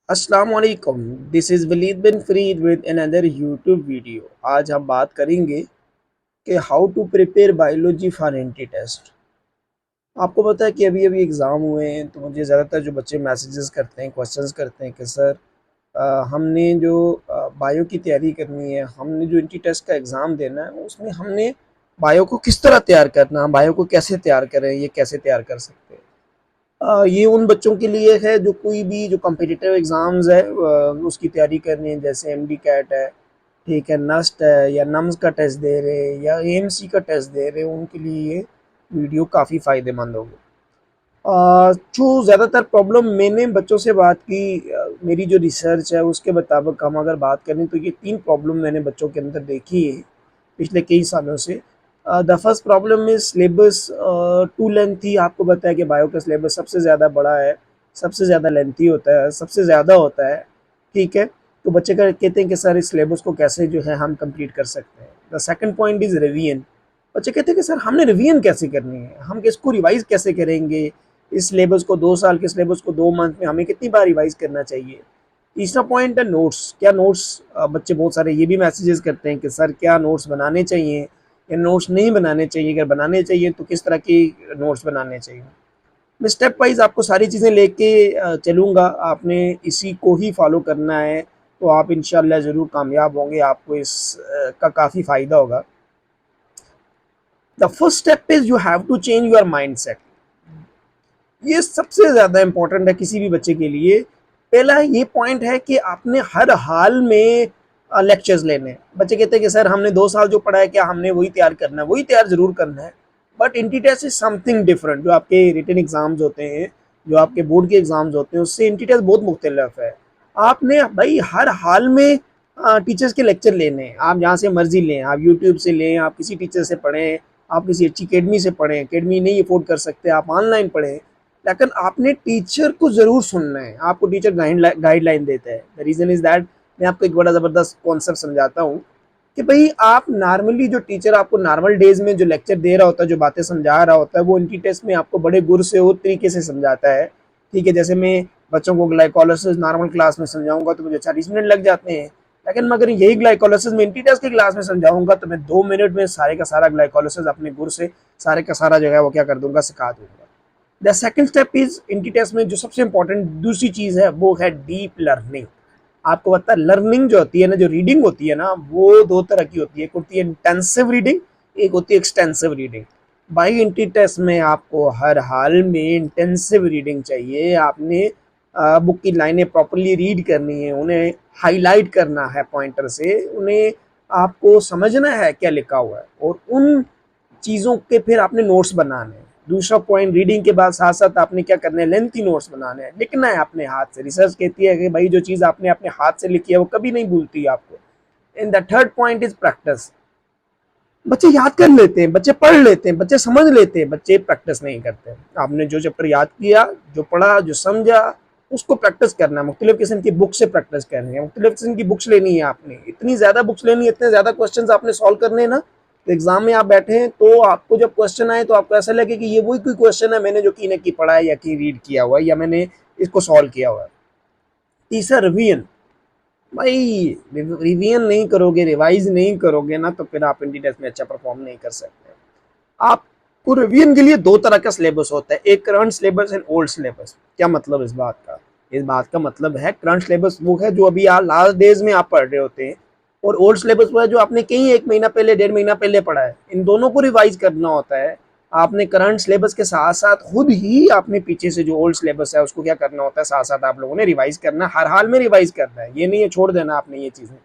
अस्सलाम वालेकुम। This is Walid bin Farid with another YouTube video. आज हम बात करेंगे कि how to prepare biology for entry test. आपको पता है कि अभी अभी एग्ज़ाम हुए हैं, तो मुझे ज़्यादातर जो बच्चे मैसेजेस करते हैं, क्वेश्चंस करते हैं कि सर हमने जो बायो की तैयारी करनी है, हमने जो एंटी टेस्ट का एग्ज़ाम देना है, उसमें हमने बायो को किस तरह तैयार करना है, बायो को कैसे तैयार करें, ये कैसे तैयार कर सकते हैं। ये उन बच्चों के लिए है जो कोई भी जो कॉम्पिटिटिव एग्ज़ाम्स है उसकी तैयारी करनी है, जैसे एमडी कैट है, ठीक है, नस्ट है, या नम्स का टेस्ट दे रहे हैं या एएमसी का टेस्ट दे रहे हैं, उनके लिए ये वीडियो काफ़ी फ़ायदेमंद होगी। जो ज़्यादातर प्रॉब्लम मैंने बच्चों से बात की, मेरी जो रिसर्च है उसके मुताबिक हम अगर बात करें तो ये 3 प्रॉब्लम मैंने बच्चों के अंदर देखी है पिछले कई सालों से। The first problem is syllabus too lengthy. आपको पता है कि बायो का सिलेबस सबसे ज़्यादा बड़ा है, सबसे ज़्यादा लेंथी होता है, सबसे ज़्यादा होता है, ठीक है? तो बच्चे कहते हैं कि सर इस सिलेबस को कैसे जो है हम कंप्लीट कर सकते हैं। The second point is revision. बच्चे कहते हैं कि सर हमने रिवीजन कैसे करनी है, हम इसको रिवाइज़ कैसे करेंगे, इस सिलेबस को 2 साल के सिलेबस को 2 मंथ में हमें कितनी बार रिवाइज़ करना चाहिए। तीसरा पॉइंट है नोट्स। क्या नोट्स, बच्चे बहुत सारे ये भी मैसेजेस करते हैं कि सर क्या नोट्स बनाने चाहिए या नोट्स नहीं बनाने चाहिए, अगर बनाने चाहिए तो किस तरह की नोट्स बनाने चाहिए। मैं स्टेप वाइज आपको सारी चीज़ें लेके चलूँगा, आपने इसी को ही फॉलो करना है, तो आप इंशाल्लाह ज़रूर कामयाब होंगे, आपको इस का काफ़ी फ़ायदा होगा। The first step is you have to change your mindset. ये सबसे ज़्यादा इम्पोर्टेंट है किसी भी बच्चे के लिए। पहला ये पॉइंट है कि आपने हर हाल में लेक्चर्स लेने हैं। बच्चे कहते हैं कि सर हमने 2 साल जो पढ़ा है क्या हमने वही तैयार करना है? वही तैयार ज़रूर करना है, but entry test is something different. जो आपके रिटन एग्ज़ाम्स होते हैं, जो आपके बोर्ड के एग्ज़ाम्स होते हैं, उससे एंटी टेस्ट बहुत मुख्तलिफ है। आपने भाई हर हाल में टीचर्स के लेक्चर लेने हैं, आप जहाँ से मर्ज़ी लें, आप यूट्यूब से लें, आप किसी टीचर से पढ़ें, आप किसी अच्छी अकेडमी से पढ़ें, अकेडमी नहीं अफोर्ड कर सकते आप ऑनलाइन पढ़ें, लेकिन आपने टीचर को ज़रूर सुनना है। आपको टीचर गाइडलाइन देता है। द रीज़न इज़ दैट, मैं आपको एक बड़ा ज़बरदस्त कॉन्सेप्ट समझाता हूँ कि भाई आप नॉर्मली जो टीचर आपको नॉर्मल डेज में जो लेक्चर दे रहा होता है, जो बातें समझा रहा होता है, वो एंटी टेस्ट में आपको बड़े गुर से और तरीके से समझाता है, ठीक है? जैसे मैं बच्चों को ग्लाइकोलाइसिस नॉर्मल क्लास में समझाऊंगा तो मुझे 40 मिनट लग जाते हैं, लेकिन मगर यही ग्लाइकोलाइसिस में एंटी टेस्ट की क्लास में समझाऊंगा तो मैं 2 मिनट में सारे का सारा ग्लाइकोलाइसिस अपने गुर से सारे का सारा जो है वो क्या कर दूंगा, सिखा दूंगा। The second step is entry test में जो सबसे इंपॉर्टेंट दूसरी चीज है वो है डीप लर्निंग। आपको पता है लर्निंग जो होती है ना, जो रीडिंग होती है ना, वो दो तरह की होती है। एक होती है इंटेंसिव रीडिंग, एक होती है extensive reading. By entry test में आपको हर हाल में इंटेंसिव रीडिंग चाहिए। आपने बुक की लाइनें प्रॉपरली रीड करनी है, उन्हें हाईलाइट करना है पॉइंटर से, उन्हें आपको समझना है क्या लिखा हुआ है, और उन चीज़ों के फिर आपने नोट्स बनाने हैं। दूसरा पॉइंट, रीडिंग के बाद साथ साथ आपने क्या करना है, लेंथी नोट्स बनाने हैं, लिखना है अपने हाथ से। रिसर्च कहती है कि भाई जो चीज़ आपने अपने हाथ से लिखी है वो कभी नहीं भूलती आपको। In the third point is practice. बच्चे याद कर लेते हैं, बच्चे पढ़ लेते हैं, बच्चे समझ लेते हैं, बच्चे प्रैक्टिस नहीं करते। आपने जो चैप्टर याद किया, जो पढ़ा, जो समझा, उसको प्रैक्टिस करना है। मुख्तलिफ किस्म की बुक से प्रैक्टिस करनी है, मुख्तलिफ किस्म की बुक्स लेनी है। आपने इतनी ज़्यादा बुक्स लेनी है, इतने ज़्यादा क्वेश्चन आपने सॉल्व करने हैं ना, तो एग्जाम में आप बैठे हैं तो आपको जब क्वेश्चन आए तो आपको ऐसा लगे कि ये वही कोई क्वेश्चन है मैंने जो की न की पढ़ा है या की रीड किया हुआ है या मैंने इसको सॉल्व किया हुआ है। तीसरा रिवीजन। भाई रिवीजन नहीं करोगे, रिवाइज नहीं करोगे ना, तो फिर आप इंडी टेस्ट में अच्छा परफॉर्म नहीं कर सकते। आपको रिवीजन के लिए दो तरह का सिलेबस होता है, एक current syllabus and old syllabus. क्या मतलब इस बात का? इस बात का मतलब है करंट सिलेबस वो है जो अभी आप लास्ट डेज में आप पढ़ रहे होते हैं, और ओल्ड सिलेबस वो है जो आपने कहीं 1 महीना पहले, 1.5 महीना पहले पढ़ा है। इन दोनों को रिवाइज करना होता है। आपने करंट सिलेबस के साथ साथ खुद ही आपने पीछे से जो ओल्ड सिलेबस है उसको क्या करना होता है, साथ साथ आप लोगों ने रिवाइज करना, हर हाल में रिवाइज करना है। ये नहीं है छोड़ देना आपने ये चीजें।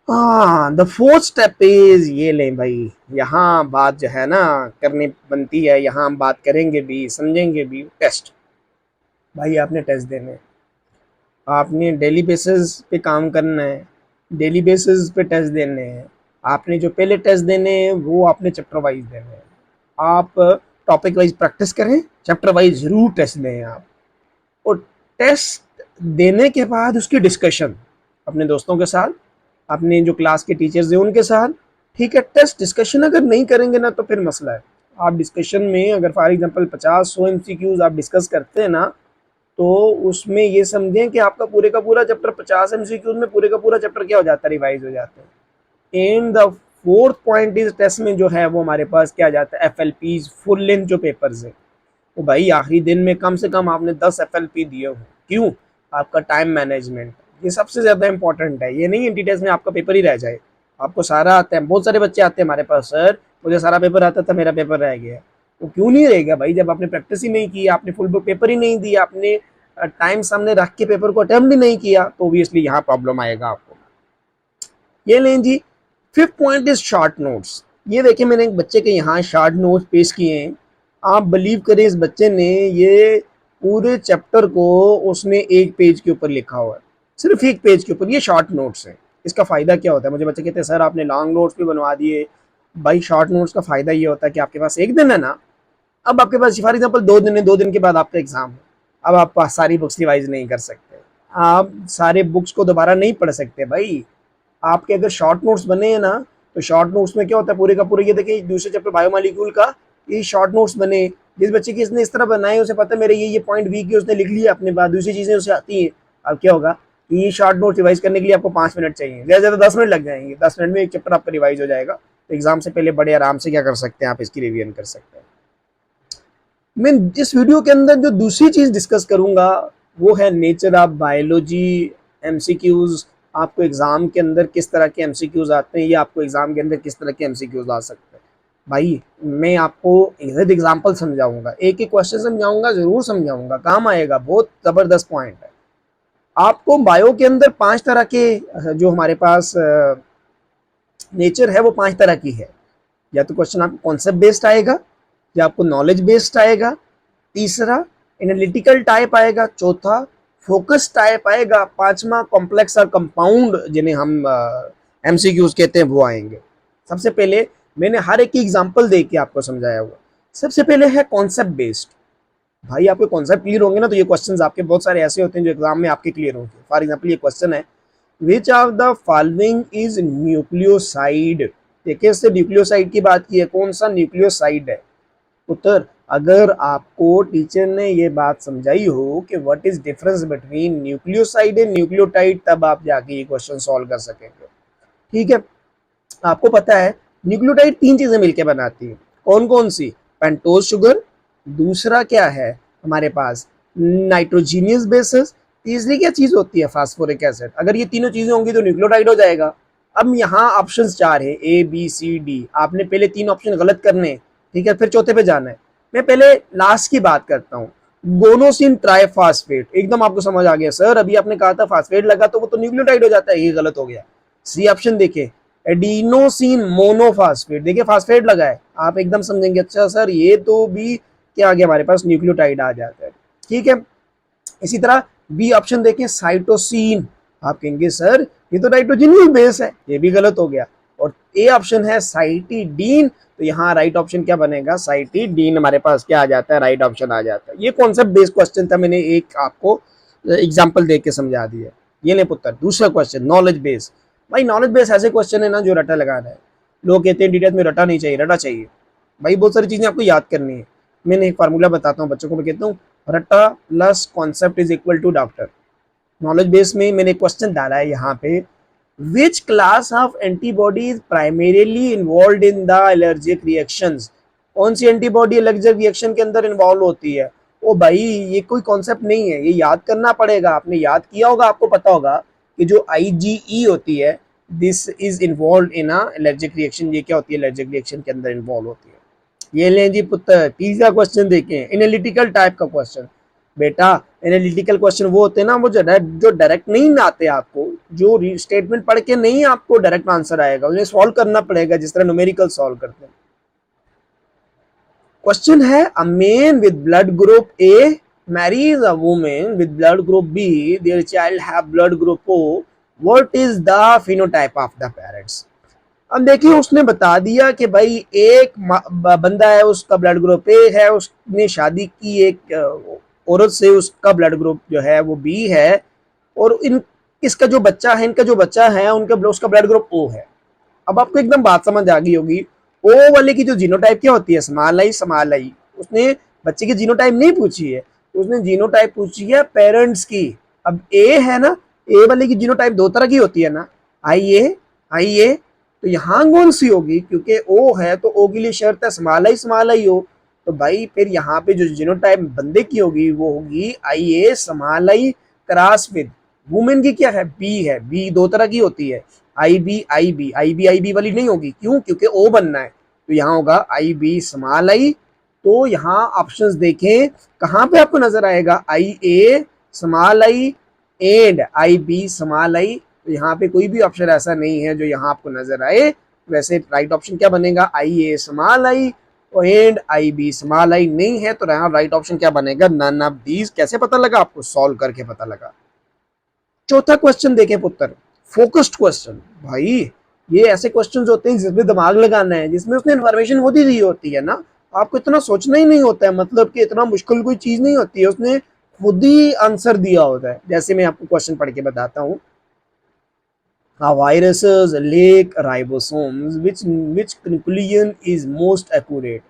हाँ, द फोर्थ स्टेप इज ये लें भाई, यहाँ बात जो है ना करनी बनती है, यहाँ हम बात करेंगे भी समझेंगे भी। टेस्ट। भाई आपने टेस्ट देने हैं, आपने डेली बेसिस पे काम करना है, डेली बेसिस पे टेस्ट देने हैं। आपने जो पहले टेस्ट देने हैं वो आपने चैप्टर वाइज देने हैं। आप टॉपिक वाइज प्रैक्टिस करें, चैप्टर वाइज जरूर टेस्ट दें आप। और टेस्ट देने के बाद उसकी डिस्कशन अपने दोस्तों के साथ, अपने जो क्लास के टीचर्स हैं उनके साथ, ठीक है? टेस्ट डिस्कशन अगर नहीं करेंगे ना तो फिर मसला है। आप डिस्कशन में अगर फॉर एग्जांपल 50-100 एमसीक्यूज आप डिस्कस करते हैं ना, तो उसमें ये समझें कि आपका पूरे का पूरा चैप्टर 50 एमसीक्यूज में पूरे का पूरा चैप्टर क्या हो जाता है, रिवाइज हो जाता है। एंड द फोर्थ पॉइंट इस टेस्ट में जो है वो हमारे पास क्या आ जाता है, एफएलपीज फुल लेंथ जो पेपर्स है। तो भाई आखिरी दिन में कम से कम आपने 10 एफएलपी दिए हो। क्यों? आपका टाइम मैनेजमेंट ये सबसे ज़्यादा इंपॉर्टेंट है। ये नहीं एंटी टेस्ट में आपका पेपर ही रह जाए। आपको सारा आता है, बहुत सारे बच्चे आते हैं हमारे पास, सर मुझे सारा पेपर आता था, मेरा पेपर रह गया। वो क्यों नहीं रहेगा भाई? जब आपने प्रैक्टिस ही नहीं की, आपने फुल बुक पेपर ही नहीं दिया, आपने टाइम सामने रख के पेपर को अटेम्प्ट ही नहीं किया, तो ऑब्वियसली यहाँ प्रॉब्लम आएगा आपको। ये लें जी। Fifth point is short notes. ये देखिए मैंने एक बच्चे के यहाँ शॉर्ट नोट्स पेश किए हैं। आप बिलीव करें, इस बच्चे ने ये पूरे चैप्टर को उसने एक पेज के ऊपर लिखा हुआ है, सिर्फ एक पेज के ऊपर। ये शॉर्ट नोट्स है। इसका फ़ायदा क्या होता है? मुझे बच्चे कहते हैं सर आपने लॉन्ग नोट्स भी बनवा दिए। भाई शॉर्ट नोट्स का फ़ायदा ये होता है कि आपके पास एक दिन है ना, अब आपके पास फॉर एग्जाम्पल 2 दिन है, 2 दिन के बाद आपका एग्जाम है। अब आप सारी बुक्स रिवाइज नहीं कर सकते, आप सारे बुक्स को दोबारा नहीं पढ़ सकते भाई। आपके अगर शॉर्ट नोट्स बने हैं ना, तो शॉर्ट नोट्स में क्या होता है, पूरे का पूरा ये देखिए दूसरे चैप्टर बायोमोलिक्यूल का ये शॉर्ट नोट्स बने। जिस बच्चे की इसने इस तरह बनाए उसे पता है मेरे ये पॉइंट वीक है, उसने लिख लिया अपने बाद, दूसरी चीज़ें उसे आती हैं। अब क्या होगा कि ये शॉर्ट नोट रिवाइज करने के लिए आपको 5 मिनट चाहिए, ज़्यादा ज़्यादा 10 मिनट लग जाएंगे। 10 मिनट में एक चैप्टर आपका रिवाइज हो जाएगा। तो एग्जाम से पहले बड़े आराम से क्या कर सकते हैं, आप इसकी रिवीजन कर सकते हैं। मैं इस वीडियो के अंदर जो दूसरी चीज़ डिस्कस करूंगा वो है नेचर ऑफ बायोलॉजी एमसीक्यूज। आपको एग्ज़ाम के अंदर किस तरह के एमसीक्यूज आते हैं, या आपको एग्ज़ाम के अंदर किस तरह के एमसीक्यूज आ सकते हैं। भाई मैं आपको विद एग्जांपल समझाऊंगा, एक एक क्वेश्चन समझाऊंगा, ज़रूर समझाऊंगा, काम आएगा, बहुत ज़बरदस्त पॉइंट है। आपको बायो के अंदर 5 तरह के जो हमारे पास नेचर है वो 5 तरह की है। या तो क्वेश्चन आपको कॉन्सेप्ट बेस्ड आएगा, या आपको नॉलेज बेस्ड आएगा, तीसरा एनालिटिकल टाइप आएगा, चौथा फोकस टाइप आएगा, पांचवा कॉम्प्लेक्स और कंपाउंड जिन्हें हम एमसीक्यूज कहते हैं वो आएंगे। सबसे पहले मैंने हर एक की एग्जांपल दे के आपको समझाया हुआ। सबसे पहले है कॉन्सेप्ट बेस्ड। भाई आपके कॉन्सेप्ट क्लियर होंगे ना, तो ये क्वेश्चंस आपके बहुत सारे ऐसे होते हैं जो एग्जाम में आपके क्लियर होंगे। फॉर एग्जाम्पल ये क्वेश्चन है, which of the following is nucleoside. देखिए इससे न्यूक्लियोसाइड की बात की है, कौन सा न्यूक्लियोसाइड है। उत्तर, अगर आपको टीचर ने ये बात समझाई हो कि what is difference between nucleoside and nucleotide, तब आप जाके ये क्वेश्चन सॉल्व कर सकेंगे। ठीक है, आपको पता है न्यूक्लियोटाइड 3 चीजें मिलकर बनाती है। कौन कौन सी? पेंटोज शुगर, दूसरा क्या है हमारे पास नाइट्रोजीनियस बेसिस, तीसरी क्या चीज होती है फास्फोरिक एसिड। अगर ये तीनों चीजें होंगी तो न्यूक्लियोटाइड हो जाएगा। अब यहाँ ऑप्शंस 4 है, ए बी सी डी। आपने पहले 3 ऑप्शन गलत करने, ठीक है, फिर चौथे पे जाना है। मैं पहले लास्ट की बात करता हूँ, गोनोसिन ट्राइफॉस्फेट। एकदम आपको समझ आ गया सर, अभी आपने कहा था फास्फेट लगा तो वो तो न्यूक्लियोटाइड हो जाता है, ये गलत हो गया। सी ऑप्शन देखिए, एडिनोसिन मोनोफॉस्फेट। देखिए फास्फेट लगा है, आप एकदम समझेंगे अच्छा सर ये तो भी क्या आ गया हमारे पास, न्यूक्लियोटाइड आ जाता है। ठीक है, इसी तरह बी ऑप्शन देखें, साइटोसिन। आप कहेंगे सर ये तो नाइट्रोजनियस बेस है, ये भी गलत हो गया। और ए ऑप्शन है साइटिडीन, तो यहाँ राइट ऑप्शन क्या बनेगा, साइटिडीन हमारे पास क्या आ जाता है, राइट ऑप्शन आ जाता है। ये कॉन्सेप्ट बेस्ड क्वेश्चन था, मैंने एक आपको एग्जाम्पल दे के समझा दिया। ये ले पुत्र, दूसरा क्वेश्चन नॉलेज बेस। भाई नॉलेज बेस ऐसे क्वेश्चन है ना जो रटा लगाना है। लोग कहते हैं डिटेल में रटा नहीं चाहिए, रटा चाहिए। भाई बहुत सारी चीजें आपको याद करनी है। मैंने एक फार्मूला बताता हूँ बच्चों को, मैं कहता हूँ रट्टा plus concept is equal to doctor. Knowledge base में मैंने क्वेश्चन डाला है यहाँ पे, which class of antibody is primarily involve in the allergic reactions. कौन सी एंटीबॉडी एलर्जिक रिएक्शन के अंदर इन्वॉल्व होती है। ओ भाई ये कोई कॉन्सेप्ट नहीं है, ये याद करना पड़ेगा। आपने याद किया होगा, आपको पता होगा कि जो आईजीई होती है, this is involve in a allergic reaction. ये क्या होती है, एलर्जिक रिएक्शन के अंदर इन्वॉल्व होती है। ये लें जी पुत्र, तीसरा क्वेश्चन देखें, एनालिटिकल टाइप का क्वेश्चन। बेटा एनालिटिकल क्वेश्चन वो होते हैं ना, वो जो डायरेक्ट नहीं आते आपको, जो स्टेटमेंट पढ़ के नहीं आपको डायरेक्ट आंसर आएगा, उन्हें सॉल्व करना पड़ेगा जिस तरह न्यूमेरिकल सॉल्व करते हैं। क्वेश्चन है, a man with blood group A marries a woman with blood group B, their child have blood group O, what is the phenotype of the parents। अब देखिए उसने बता दिया कि भाई एक बंदा है उसका ब्लड ग्रुप ए है, उसने शादी की एक औरत से, उसका ब्लड ग्रुप जो है वो बी है, और इसका जो बच्चा है, इनका जो बच्चा है उसका ब्लड ग्रुप ओ है। अब आपको एकदम बात समझ आ गई होगी, ओ वाले की जो जीनोटाइप क्या होती है, स्मॉल आई स्मॉल आई। उसने बच्चे की जीनोटाइप नहीं पूछी है, उसने जीनोटाइप पूछी है पेरेंट्स की। अब ए है ना, ए वाले की जीनोटाइप दो तरह की होती है ना, आई ए, तो यहाँ कौन सी होगी, क्योंकि ओ है तो ओ के लिए शर्त है स्मॉल आई हो। तो भाई फिर यहाँ पे जो जीनोटाइप बंदे की होगी वो होगी I A small I cross with. Women की क्या है, बी है, बी दो तरह की होती है, आई बी वाली नहीं होगी, क्यों, क्योंकि ओ बनना है। तो यहाँ होगा आई बी स्मॉल आई। तो यहाँ ऑप्शंस देखें कहाँ पे आपको नजर आएगा, I A small I and I B small I. तो यहाँ पे कोई भी ऑप्शन ऐसा नहीं है जो यहाँ आपको नजर आए। वैसे राइट ऑप्शन क्या बनेगा, I A small I and I B small I नहीं है, तो यहाँ राइट ऑप्शन क्या बनेगा, नन ऑफ दीज। कैसे पता लगा आपको, सॉल्व करके पता लगा। चौथा क्वेश्चन देखें पुत्र, फोकस्ड क्वेश्चन। भाई ये ऐसे क्वेश्चंस होते हैं जिसमें दिमाग लगाना है, जिसमें उसने इन्फॉर्मेशन खुद ही दी होती है ना, आपको इतना सोचना ही नहीं होता है, मतलब कि इतना मुश्किल कोई चीज नहीं होती है, उसने खुद ही आंसर दिया होता है। जैसे मैं आपको क्वेश्चन पढ़ के बताता हूँ, viruses lack ribosomes, which conclusion is most accurate।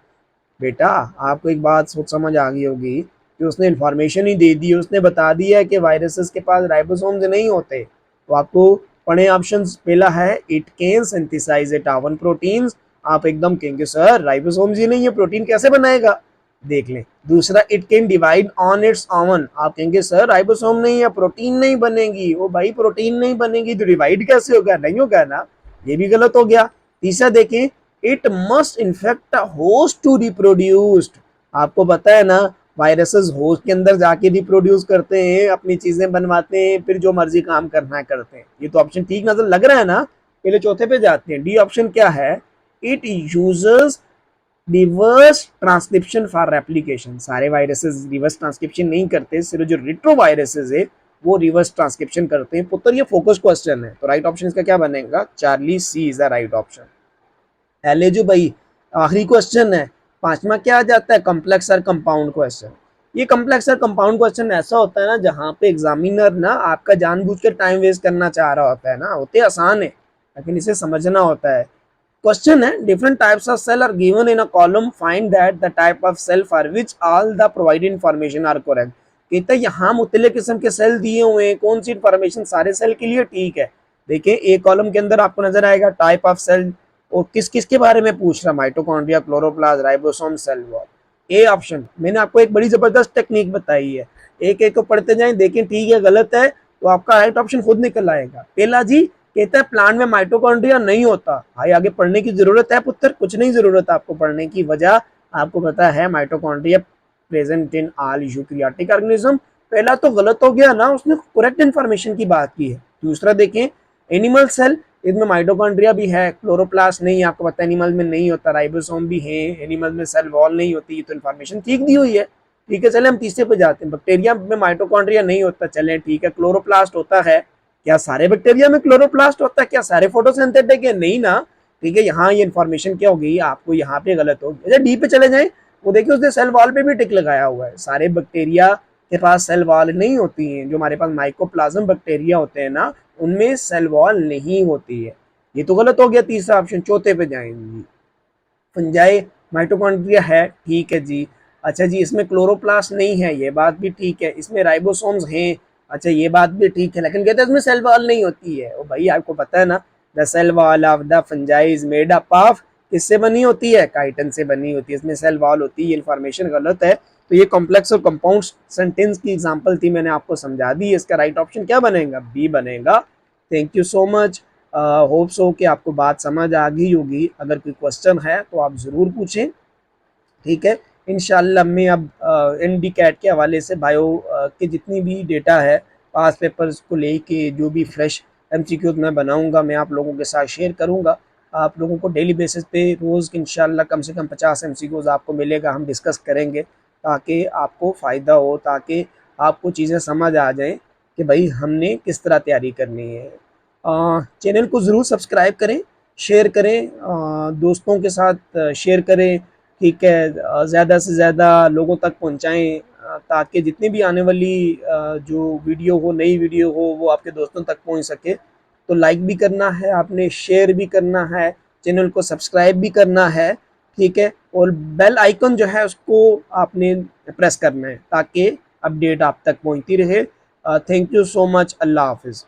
बेटा आपको एक बात सोच समझ आ गई होगी कि उसने इन्फॉर्मेशन ही दे दी, उसने बता दिया कि वायरसेस के पास राइबोसोम्स नहीं होते। तो आपको पढ़े ऑप्शंस, पहला है it can synthesize it proteins. आप एकदम कहेंगे सर राइबोसोम्स ही नहीं है, प्रोटीन कैसे बनाएगा, देख लें। दूसरा it can divide on it's oven. आप कहेंगे सर राइबोसोम नहीं है, प्रोटीन नहीं बनेगी। वो भाई प्रोटीन नहीं बनेगी तो डिवाइड कैसे होगा, नहीं होगा ना, ये भी गलत हो गया। तीसरा देखें, it must infect host to reproduced. आपको पता है ना वायरसेस होस्ट के अंदर जाके रिप्रोड्यूस करते हैं, अपनी चीजें बनवाते हैं, फिर जो मर्जी काम करना है करते हैं। ये तो ऑप्शन ठीक नजर लग रहा है ना। पहले चौथे पे जाते हैं, डी ऑप्शन क्या है, it uses reverse transcription for replication. सारे वायरसेस रिवर्स ट्रांसक्रिप्शन नहीं करते, सिर्फ जो रिट्रो वायरसेस है वो रिवर्स ट्रांसक्रिप्शन करते हैं। पुत्र ये फोकस क्वेश्चन है, तो राइट ऑप्शन इसका क्या बनेगा, Charlie C is the right option. पहले जो भाई आखिरी क्वेश्चन है, पांचवा क्या आ जाता है, कम्प्लेक्स और कंपाउंड क्वेश्चन। ये कम्प्लेक्स और कंपाउंड क्वेश्चन ऐसा होता है ना जहाँ पे एग्जामिनर ना आपका जानबूझ के टाइम वेस्ट करना चाह रहा होता है ना, होते आसान है लेकिन इसे समझना होता है। क्वेश्चन है, different types of cell are given in a column, find that the type of cell for which all the provided information are correct. कहते हैं यहाँ मुख्तलिफ किस्म के सेल दिए हुए हैं, कौन सी इंफॉर्मेशन सारे सेल के लिए ठीक है। देखिए एक कॉलम के अंदर आपको नजर आएगा टाइप ऑफ सेल, और किस किस के बारे में पूछ रहा, mitochondria, chloroplast, ribosome, cell wall. A option मैंने आपको एक बड़ी जबरदस्त टेक्निक बताई है, एक एक को पढ़ते जाएं, देखें ठीक है गलत है तो आपका राइट ऑप्शन खुद निकल आएगा। पहला जी कहता है प्लांट में माइटोकॉन्ड्रिया नहीं होता। भाई आगे पढ़ने की जरूरत है पुत्र, कुछ नहीं जरूरत आपको पढ़ने की, वजह आपको पता है mitochondria present in all eukaryotic organism. पहला तो गलत हो गया ना, उसने करेक्ट इन्फॉर्मेशन की बात की है। दूसरा देखें एनिमल सेल, इसमें माइटोकॉन्ड्रिया भी है, क्लोरोप्लास्ट नहीं, आपको पता है एनिमल में नहीं होता, राइबोसोम भी है, एनिमल में सेल वॉल नहीं होती, तो इन्फॉर्मेशन ठीक दी हुई है। ठीक है चले हम तीसरे पे जाते हैं, बैक्टीरिया में माइटोकॉन्ड्रिया नहीं होता, चले ठीक है, क्लोरोप्लास्ट होता है। क्या सारे बैक्टीरिया में क्लोरोप्लास्ट होता है, क्या सारे फोटोसिंथेटिक है, नहीं ना। ठीक है यहाँ ये इन्फॉर्मेशन क्या होगी आपको यहाँ पे गलत होगी। अच्छा डी पे चले जाए, वो देखिए उसने सेल वॉल पे भी टिक लगाया हुआ है, सारे बैक्टीरिया के पास सेल वॉल नहीं होती है, जो हमारे पास माइकोप्लाज्म बैक्टीरिया होते हैं ना उनमें सेल वॉल नहीं होती है। ये तो गलत हो गया तीसरा ऑप्शन। चौथे पे जाएंगे, फंजाई माइटोकॉन्ड्रिया है, ठीक है जी। अच्छा जी इसमें क्लोरोप्लास्ट नहीं है, ये बात भी ठीक है, इसमें राइबोसोम्स हैं, अच्छा ये बात भी ठीक है, लेकिन कहते हैं इसमें सेल वॉल नहीं होती है। ओ भाई आपको पता है ना, the cell wall of the fungi is made up of, किससे बनी होती है, काइटिन से बनी होती है, इसमें सेल वॉल होती है, ये इन्फॉर्मेशन गलत है। तो ये कॉम्प्लेक्स और कंपाउंड सेंटेंस की एग्जांपल थी, मैंने आपको समझा दी, इसका राइट ऑप्शन क्या बनेगा, बी बनेगा। Thank you so much, hope so कि आपको बात समझ आ गई होगी। अगर कोई क्वेश्चन है तो आप ज़रूर पूछें, ठीक है। इंशाल्लाह मैं अब एनडी कैट के हवाले से बायो के जितनी भी डेटा है, पास पेपर्स को लेके जो भी फ्रेश एमसीक्यूज मैं बनाऊंगा मैं आप लोगों के साथ शेयर करूंगा। आप लोगों को डेली बेसिस पे रोज़ इंशाल्लाह कम से कम 50 एमसीक्यूज आपको मिलेगा, हम डिस्कस करेंगे ताकि आपको फ़ायदा हो, ताकि आपको चीज़ें समझ आ जाएँ कि भाई हमने किस तरह तैयारी करनी है। चैनल को ज़रूर सब्सक्राइब करें, शेयर करें, दोस्तों के साथ शेयर करें, ठीक है, ज़्यादा से ज़्यादा लोगों तक पहुंचाएं, ताकि जितनी भी आने वाली जो वीडियो हो, नई वीडियो हो, वो आपके दोस्तों तक पहुंच सके। तो लाइक भी करना है आपने, शेयर भी करना है, चैनल को सब्सक्राइब भी करना है, ठीक है, और बेल आइकन जो है उसको आपने प्रेस करना है ताकि अपडेट आप तक पहुंचती रहे। Thank you so much. अल्लाह हाफिज़।